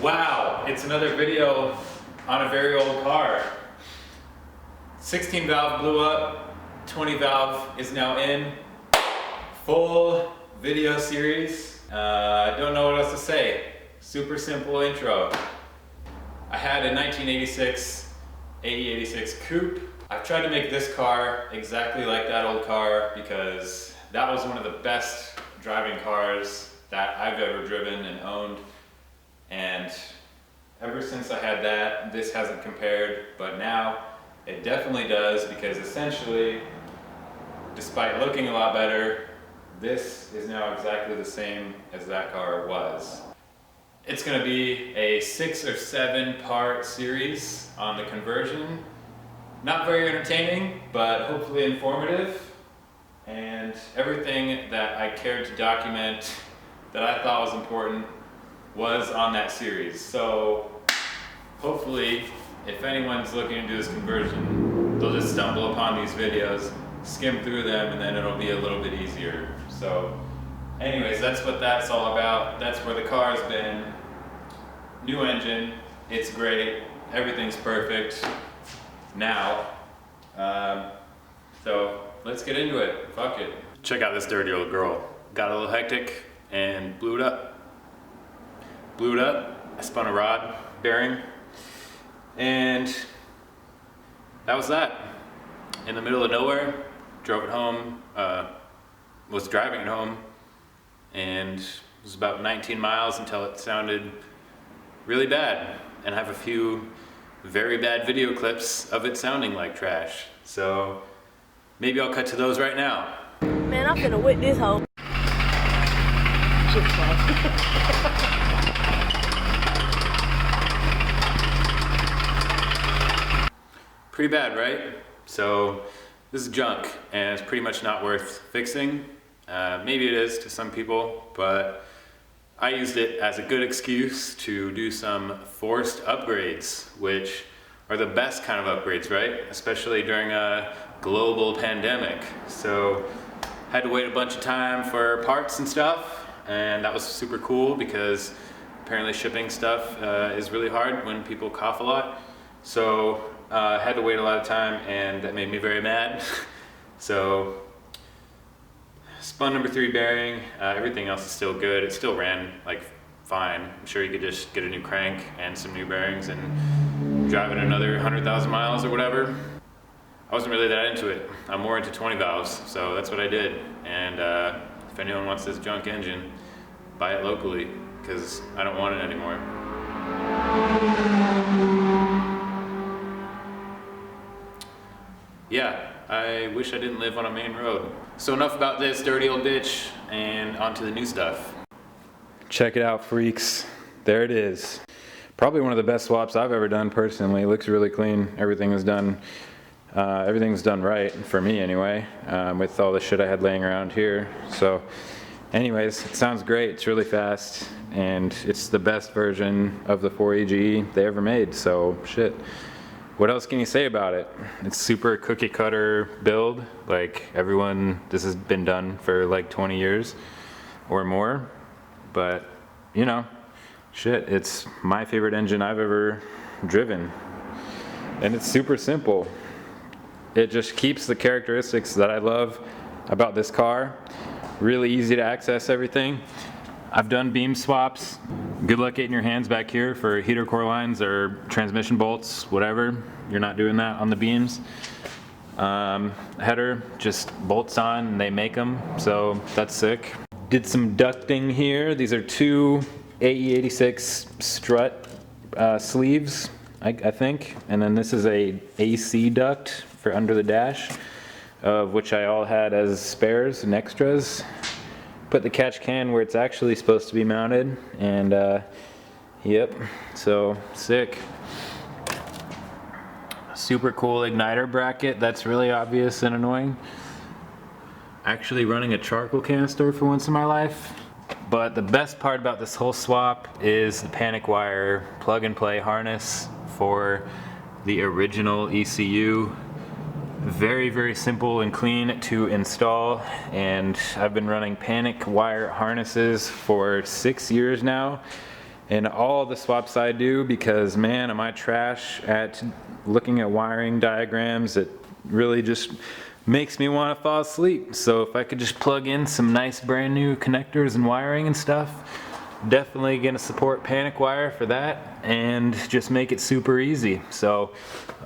Wow, it's another video on a very old car. 16 valve blew up, 20 valve is now in. Full video series. I don't know what else to say. Super simple intro. I had a 1986 AE86 coupe. I've tried to make this car exactly like that old car because that was one of the best driving cars that I've ever driven and owned. And ever since I had that, this hasn't compared, but now it definitely does, because essentially, despite looking a lot better, this is now exactly the same as that car was. It's going to be a 6 or 7 part series on the conversion. Not very entertaining, but hopefully informative. And everything that I cared to document that I thought was important was on that series. So hopefully, if anyone's looking to do this conversion, they'll just stumble upon these videos, skim through them, and then it'll be a little bit easier. So anyways, that's what that's all about. That's where the car's been. New engine, it's great, everything's perfect now. So let's get into it, fuck it. Check out this dirty old girl. Got a little hectic and blew it up. I spun a rod bearing, and that was that. In the middle of nowhere, drove it home, was driving it home, and it was about 19 miles until it sounded really bad. And I have a few very bad video clips of it sounding like trash. So maybe I'll cut to those right now. Man, I'm finna whip this hoe. Pretty bad, right? So this is junk, and it's pretty much not worth fixing. Maybe it is to some people, but I used it as a good excuse to do some forced upgrades, which are the best kind of upgrades, right? Especially during a global pandemic. So had to wait a bunch of time for parts and stuff, and that was super cool because apparently shipping stuff is really hard when people cough a lot. So had to wait a lot of time, and that made me very mad. So spun number 3 bearing, everything else is still good. It still ran like fine. I'm sure you could just get a new crank and some new bearings and drive it another 100,000 miles or whatever. I wasn't really that into it. I'm more into 20 valves, so that's what I did. And if anyone wants this junk engine, buy it locally, because I don't want it anymore. Yeah, I wish I didn't live on a main road. So enough about this dirty old bitch, and on to the new stuff. Check it out, freaks. There it is. Probably one of the best swaps I've ever done personally. It looks really clean. Everything's done right, for me anyway, with all the shit I had laying around here. So anyways, it sounds great. It's really fast, and it's the best version of the 4EGE they ever made, so shit. What else can you say about it? It's super cookie cutter build. Like everyone, this has been done for like 20 years or more. But you know, shit, it's my favorite engine I've ever driven. And it's super simple. It just keeps the characteristics that I love about this car. Really easy to access everything. I've done beam swaps. Good luck getting your hands back here for heater core lines or transmission bolts, whatever. You're not doing that on the beams. Header just bolts on and they make them, so that's sick. Did some ducting here. These are 2 AE86 strut sleeves, I think. And then this is a AC duct for under the dash, of which I all had as spares and extras. Put the catch can where it's actually supposed to be mounted, and yep, so sick. Super cool igniter bracket, that's really obvious and annoying. Actually running a charcoal canister for once in my life. But the best part about this whole swap is the panic wire plug and play harness for the original ECU. Very, very simple and clean to install, and I've been running panic wire harnesses for 6 years now, in all the swaps I do, because man, am I trash at looking at wiring diagrams. It really just makes me want to fall asleep. So if I could just plug in some nice brand new connectors and wiring and stuff, definitely gonna support Panic Wire for that and just make it super easy. So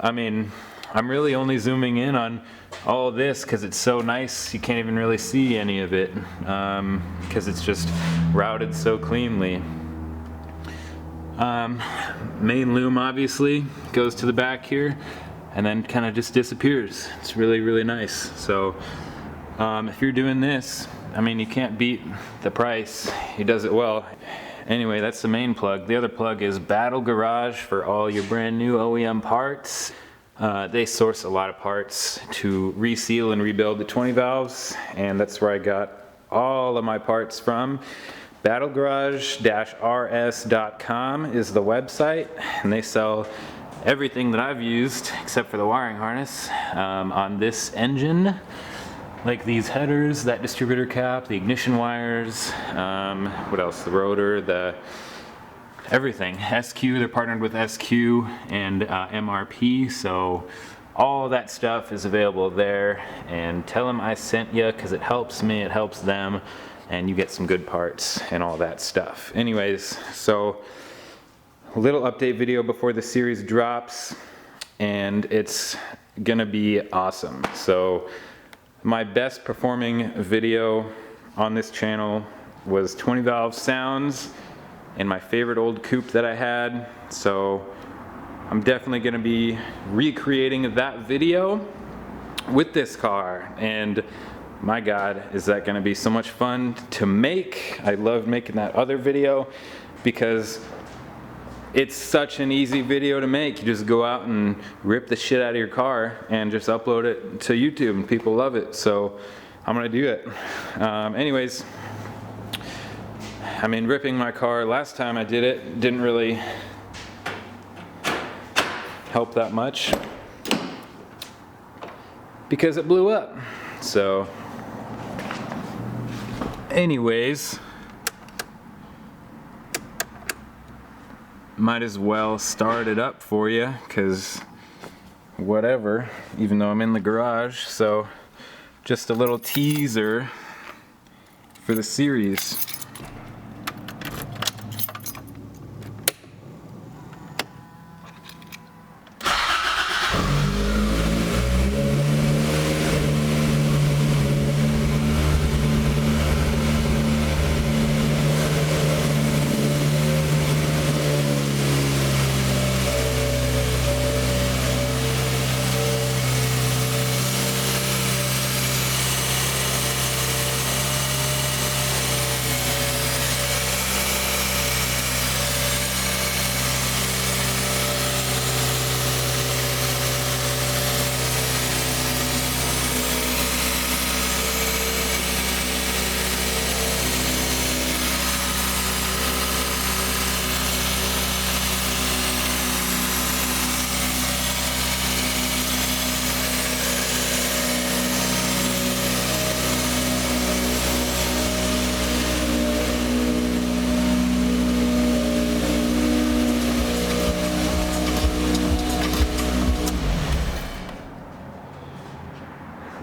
I mean, I'm really only zooming in on all this because it's so nice you can't even really see any of it, because it's just routed so cleanly. Main loom obviously goes to the back here and then kind of just disappears. It's really, really nice. So if you're doing this, I mean, you can't beat the price. He does it well. Anyway, that's the main plug. The other plug is Battle Garage for all your brand new OEM parts. They source a lot of parts to reseal and rebuild the 20 valves, and that's where I got all of my parts from. Battlegarage-rs.com is the website, and they sell everything that I've used except for the wiring harness on this engine, like these headers, that distributor cap, the ignition wires, what else, the rotor, everything. SQ, they're partnered with SQ and MRP, so all that stuff is available there. And tell them I sent you, because it helps me, it helps them, and you get some good parts and all that stuff. Anyways, so a little update video before the series drops, and it's gonna be awesome. So my best performing video on this channel was 20 valve sounds and my favorite old coupe that I had. So I'm definitely gonna be recreating that video with this car, and my God, is that gonna be so much fun to make. I loved making that other video because it's such an easy video to make. You just go out and rip the shit out of your car and just upload it to YouTube, and people love it. So I'm gonna do it. Anyways, I mean, ripping my car, last time I did it, didn't really help that much because it blew up. So anyways, might as well start it up for you, because whatever, even though I'm in the garage. So just a little teaser for the series.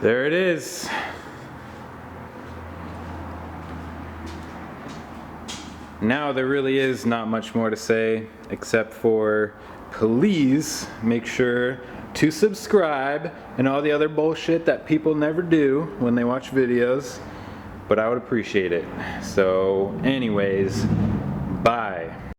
There it is. Now there really is not much more to say, except for please make sure to subscribe and all the other bullshit that people never do when they watch videos, but I would appreciate it. So anyways, bye.